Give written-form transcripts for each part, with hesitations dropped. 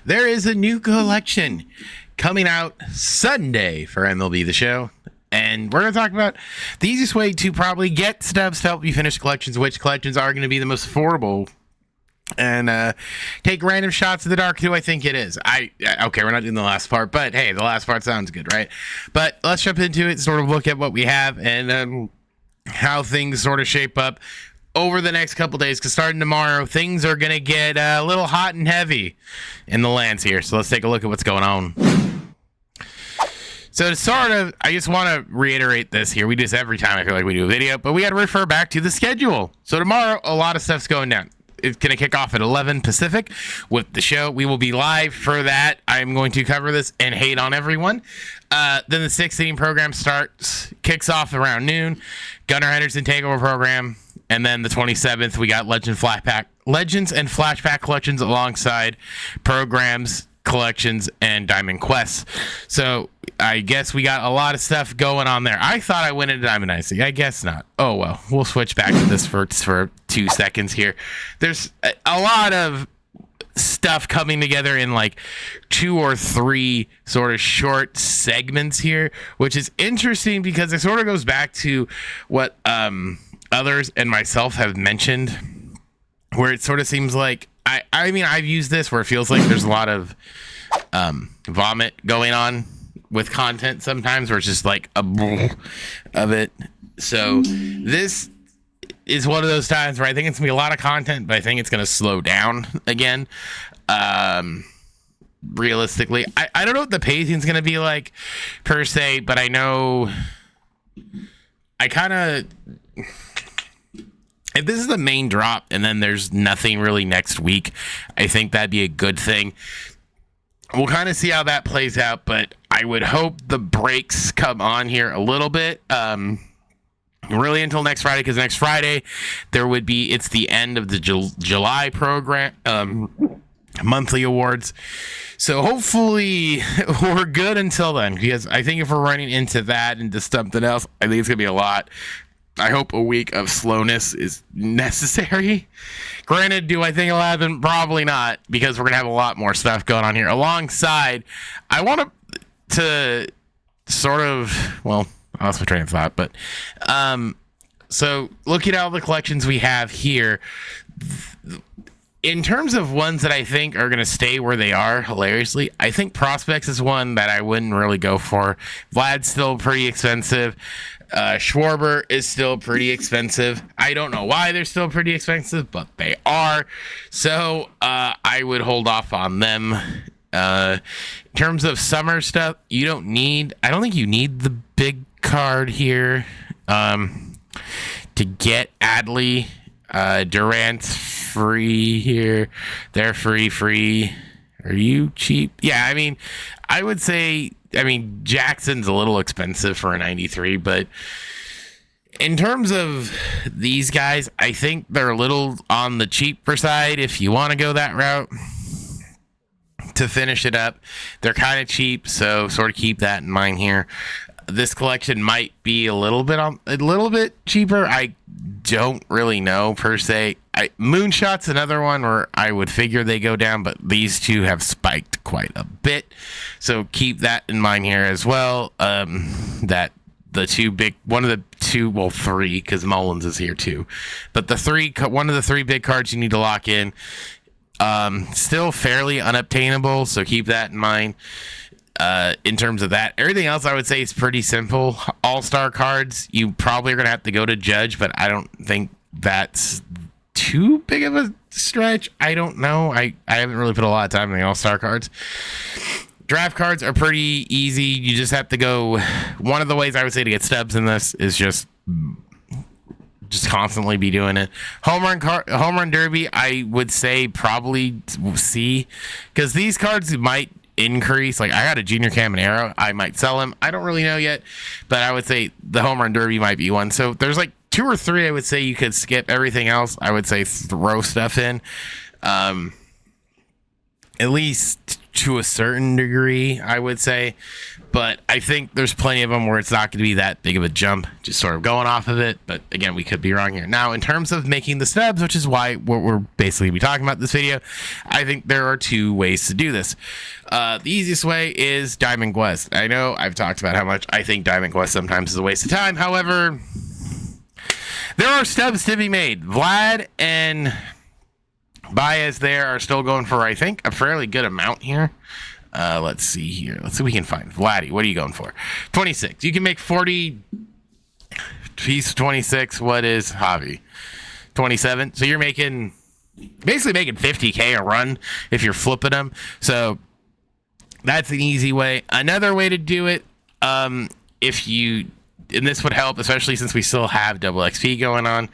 there is a new collection coming out Sunday for MLB The Show. And we're going to talk about the easiest way to probably get stubs to help you finish collections, which collections are going to be the most affordable, and take random shots in the dark. Who I think it is. Okay, we're not doing the last part, but hey, the last part sounds good, right? But let's jump into it, sort of look at what we have and how things sort of shape up over the next couple days, because starting tomorrow, things are going to get a little hot and heavy in the lands here. So let's take a look at what's going on. So to sort of, I just want to reiterate this here. We do this every time I feel like we do a video, but we got to refer back to the schedule. So tomorrow, a lot of stuff's going down. It's going to kick off at 11 Pacific with the show. We will be live for that. I'm going to cover this and hate on everyone. Then the 6th inning program kicks off around noon. Gunnar Henderson takeover program. And then the 27th, we got Legends and Flashback collections alongside programs, collections, and Diamond Quests. So I guess we got a lot of stuff going on there. I thought I went into Diamond Dynasty. I guess not. Oh well, we'll switch back to this for 2 seconds here. There's a lot of stuff coming together in like 2 or 3 sort of short segments here, which is interesting because it sort of goes back to what others and myself have mentioned, where it sort of seems like I mean, I've used this where it feels like there's a lot of vomit going on with content sometimes, where it's just like a of it. So this is one of those times where I think it's gonna be a lot of content, but I think it's gonna slow down again. Realistically, I don't know what the pacing's gonna be like per se, but I know I kind of, if this is the main drop and then there's nothing really next week, I think that'd be a good thing. We'll kind of see how that plays out, but I would hope the breaks come on here a little bit. Really until next Friday, because next Friday it's the end of the July program, monthly awards. So hopefully we're good until then, because I think if we're running into that, into something else, I think it's going to be a lot. I hope a week of slowness is necessary. Granted, do I think it'll happen? Probably not, because we're going to have a lot more stuff going on here. Alongside, I want to sort of, well, I lost my train of thought, but so looking at all the collections we have here, in terms of ones that I think are going to stay where they are, hilariously, I think Prospects is one that I wouldn't really go for. Vlad's still pretty expensive. Schwarber is still pretty expensive. I don't know why they're still pretty expensive, but they are. So I would hold off on them. In terms of summer stuff, I don't think you need the big card here to get Adley. Durant's free here. They're free. Are you cheap? Yeah, I mean, I would say, Jackson's a little expensive for a 93, but in terms of these guys, I think they're a little on the cheaper side if you want to go that route to finish it up. They're kind of cheap, so sort of keep that in mind here. This collection might be a little bit cheaper. I don't really know per se. Moonshot's another one where I would figure they go down, but these two have spiked quite a bit, so keep that in mind here as well. That the three, because Mullins is here too, but one of the 3 big cards you need to lock in. Still fairly unobtainable, so keep that in mind. In terms of that, everything else I would say is pretty simple. All-star cards, you probably are going to have to go to Judge, but I don't think that's too big of a stretch. I don't know. I haven't really put a lot of time in the all-star cards. Draft cards are pretty easy. You just have to go. One of the ways I would say to get stubs in this is just constantly be doing it. Home run derby, I would say probably C, because these cards might increase. Like, I got a Junior Caminero, I might sell him. I don't really know yet, but I would say the home run derby might be one. So there's like 2 or 3 I would say you could skip. Everything else I would say throw stuff in. At least to a certain degree, I would say. But I think there's plenty of them where it's not going to be that big of a jump, just sort of going off of it. But again, we could be wrong here. Now, in terms of making the stubs, which is why what we're basically be talking about this video, I think there are two ways to do this. The easiest way is Diamond Quest. I know I've talked about how much I think Diamond Quest sometimes is a waste of time. However, there are stubs to be made. Vlad and Baez there are still going for, I think, a fairly good amount here. Let's see here. Let's see what we can find. Vladdy, what are you going for? 26. You can make 40 piece 26. What is Javi? 27. So you're making, basically making 50K a run if you're flipping them. So that's an easy way. Another way to do it, if you, and this would help, especially since we still have double XP going on,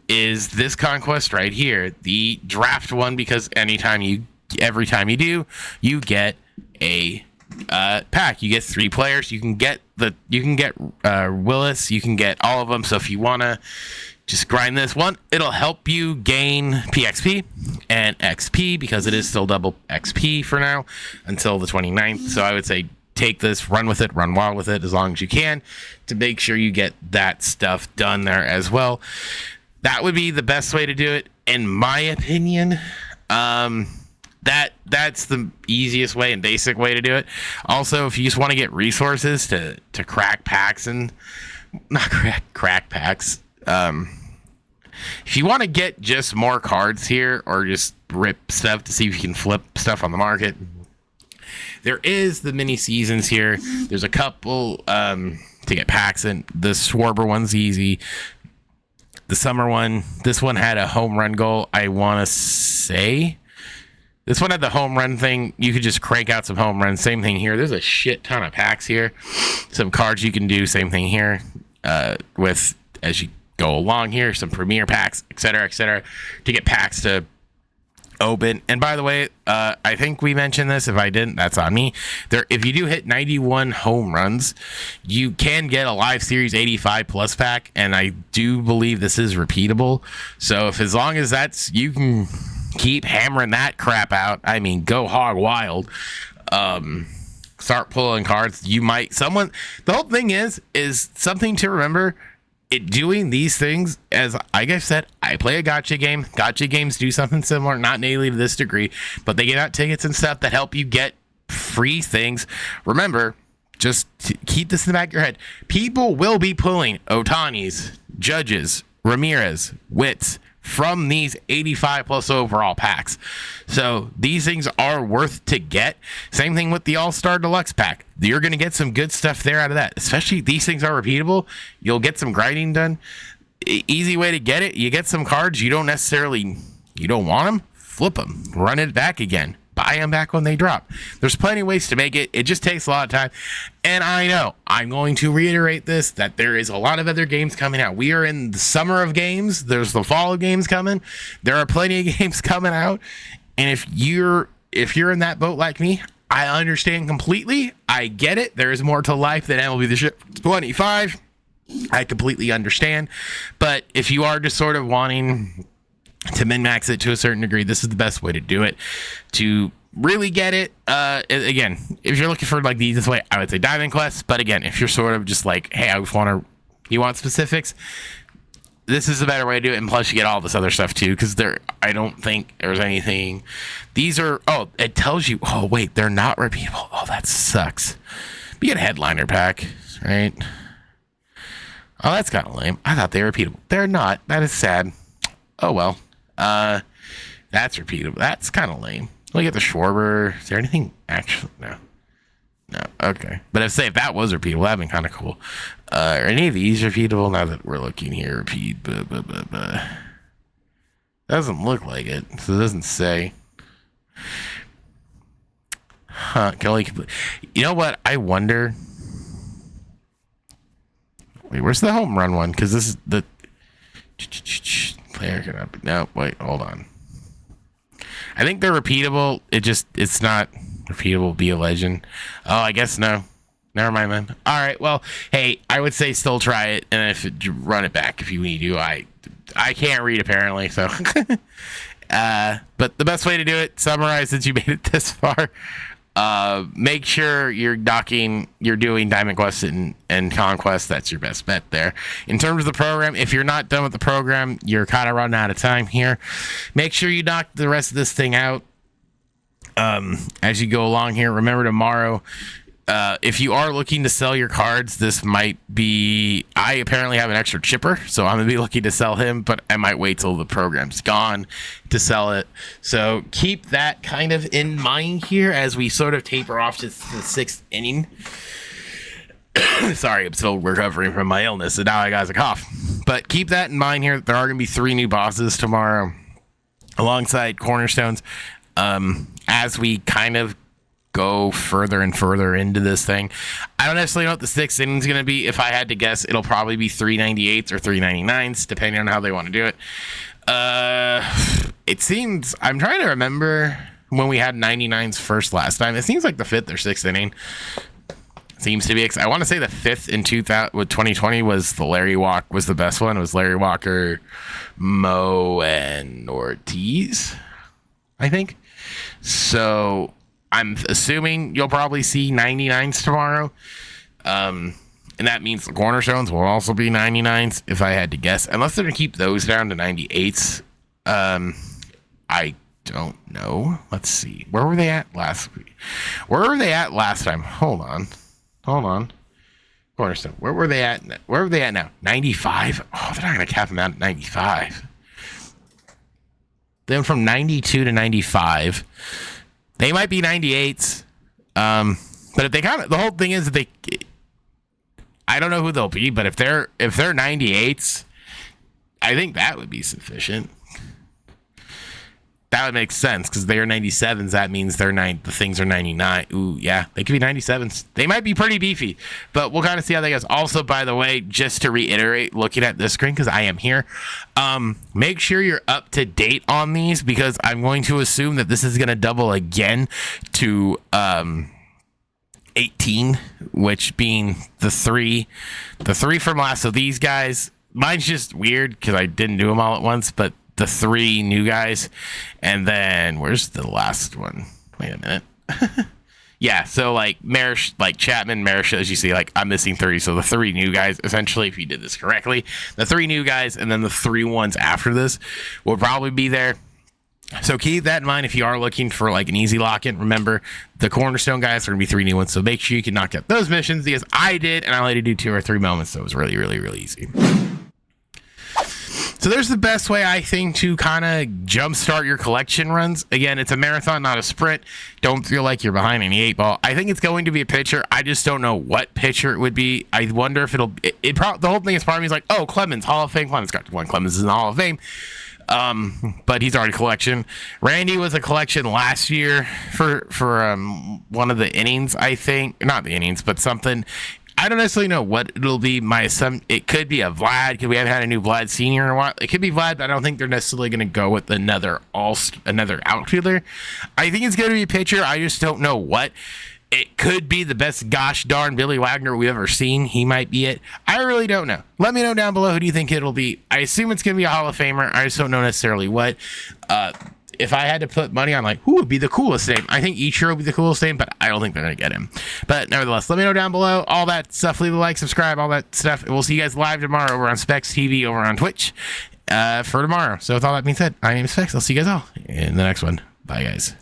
is this conquest right here, the draft one, because every time you do, you get a pack. You get 3 players. You can get Willis. You can get all of them. So if you want to just grind this one, it'll help you gain PXP and XP, because it is still double XP for now until the 29th. So I would say take this, run with it, run wild with it as long as you can to make sure you get that stuff done there as well. That would be the best way to do it, in my opinion. That's the easiest way and basic way to do it. Also, if you just want to get resources to crack packs and not crack packs, if you want to get just more cards here or just rip stuff to see if you can flip stuff on the market, there is the mini seasons here. There's a couple to get packs in. The Schwarber one's easy. The summer one, this one had a home run goal, I want to say. This one had the home run thing. You could just crank out some home runs. Same thing here. There's a shit ton of packs here. Some cards you can do. Same thing here. With, as you go along here, some premier packs, etc., to get packs to open. And by the way, I think we mentioned this. If I didn't, that's on me. If you do hit 91 home runs, you can get a live series 85 plus pack, and I do believe this is repeatable. So if, as long as that's, you can keep hammering that crap out, I mean, go hog wild. Start pulling cards. You might, the whole thing is something to remember. Doing these things, as like I said, I play a gacha game. Gacha games do something similar, not nearly to this degree, but they get out tickets and stuff that help you get free things. Remember, just keep this in the back of your head. People will be pulling Otanis, Judges, Ramirez, Wits from these 85 plus overall packs. So these things are worth to get. Same thing with the All-Star Deluxe pack. You're going to get some good stuff there out of that. Especially these things are repeatable. You'll get some grinding done. Easy way to get it. You get some cards you don't want them, flip them, run it back again. Buy them back when they drop. There's plenty of ways to make it. It just takes a lot of time. And I know, I'm going to reiterate this, that there is a lot of other games coming out. We are in the summer of games. There's the fall of games coming. There are plenty of games coming out. And if you're in that boat like me, I understand completely. I get it. There is more to life than MLB The Show 25. I completely understand. But if you are just sort of wanting to min-max it to a certain degree, this is the best way to do it. To really get it, again, if you're looking for like the easiest way, I would say Diamond Quest. But again, if you're sort of just like, hey, you want specifics, this is a better way to do it. And plus you get all this other stuff too, because I don't think there's anything. These are, it tells you, oh wait, they're not repeatable. Oh, that sucks. But you get a headliner pack, right? Oh, that's kind of lame. I thought they were repeatable. They're not. That is sad. Oh well. That's repeatable. That's kind of lame. Look at the Schwarber. Is there anything actually? No. Okay. But if that was repeatable, that'd been kind of cool. Are any of these repeatable? Now that we're looking here, repeat. Doesn't look like it, so it doesn't say. Huh? You know what? I wonder. Wait, where's the home run one? Because this is the player cannot. No, wait, hold on. I think they're repeatable. It's not repeatable. Be a legend. Oh, I guess no. Never mind then. All right. Well, hey, I would say still try it, and run it back if you need to. I can't read apparently, so But the best way to do it, summarize since you made it this far. Make sure you're doing Diamond Quest and Conquest. That's your best bet there. In terms of the program, if you're not done with the program, you're kind of running out of time here. Make sure you knock the rest of this thing out as you go along here. Remember tomorrow, if you are looking to sell your cards, this might be... I apparently have an extra chipper, so I'm going to be looking to sell him, but I might wait till the program's gone to sell it. So keep that kind of in mind here as we sort of taper off to the 6th inning. Sorry, I'm still recovering from my illness, and now I got a cough. But keep that in mind here. There are going to be 3 new bosses tomorrow alongside Cornerstones as we kind of go further and further into this thing. I don't necessarily know what the 6th inning is going to be. If I had to guess, it'll probably be 398s or 399s, depending on how they want to do it. It seems... I'm trying to remember when we had 99s first last time. It seems like the 5th or 6th inning seems to be... I want to say the 5th in 2020 was the Larry Walk was the best one. It was Larry Walker, Mo, and Ortiz, I think. So... I'm assuming you'll probably see 99s tomorrow. And that means the Cornerstones will also be 99s, if I had to guess. Unless they're going to keep those down to 98s. I don't know. Let's see. Where were they at last week? Where were they at last time? Hold on. Cornerstone. Where were they at? Where are they at now? 95? Oh, they're not going to cap them out at 95. Then from 92 to 95... They might be 98s, but if they the whole thing is that I don't know who they'll be, but if they're 98s, I think that would be sufficient. That would make sense because they are 97s. That means the things are 99. Ooh, yeah, they could be 97s. They might be pretty beefy, but we'll kind of see how that goes. Also, by the way, just to reiterate, looking at this screen because I am here, make sure you're up to date on these because I'm going to assume that this is going to double again to 18, which being the three from last. So these guys, mine's just weird because I didn't do them all at once, but the 3 new guys, and then where's the last one? Wait a minute. Yeah, so like Chapman, Marish, as you see, like I'm missing 30, so the 3 new guys, essentially, if you did this correctly, the 3 new guys, and then the 3 ones after this will probably be there. So keep that in mind if you are looking for like an easy lock-in. Remember, the Cornerstone guys are going to be 3 new ones, so make sure you can knock out those missions because I did, and I only had to do 2 or 3 moments, so it was really, really, really easy. So there's the best way, I think, to kind of jumpstart your collection runs. Again, it's a marathon, not a sprint. Don't feel like you're behind any 8-ball. I think it's going to be a pitcher. I just don't know what pitcher it would be. I wonder if the whole thing is part of me is like, oh, Clemens, Hall of Fame. Clemens got one. Clemens is in the Hall of Fame. But he's already collection. Randy was a collection last year for one of the innings, I think. Not the innings, but something. I don't necessarily know what it'll be. It could be a Vlad because we haven't had a new Vlad Senior in a while. It could be Vlad, but I don't think they're necessarily going to go with another outfielder. I think it's going to be a pitcher. I just don't know what. It could be the best gosh darn Billy Wagner we've ever seen. He might be it. I really don't know. Let me know down below who do you think it'll be. I assume it's going to be a Hall of Famer. I just don't know necessarily what. If I had to put money on, like, who would be the coolest name? I think Ichiro would be the coolest name, but I don't think they're going to get him. But nevertheless, let me know down below. All that stuff. Leave a like, subscribe, all that stuff. We'll see you guys live tomorrow over on SpectsTv over on Twitch for tomorrow. So with all that being said, my name is Specs. I'll see you guys all in the next one. Bye, guys.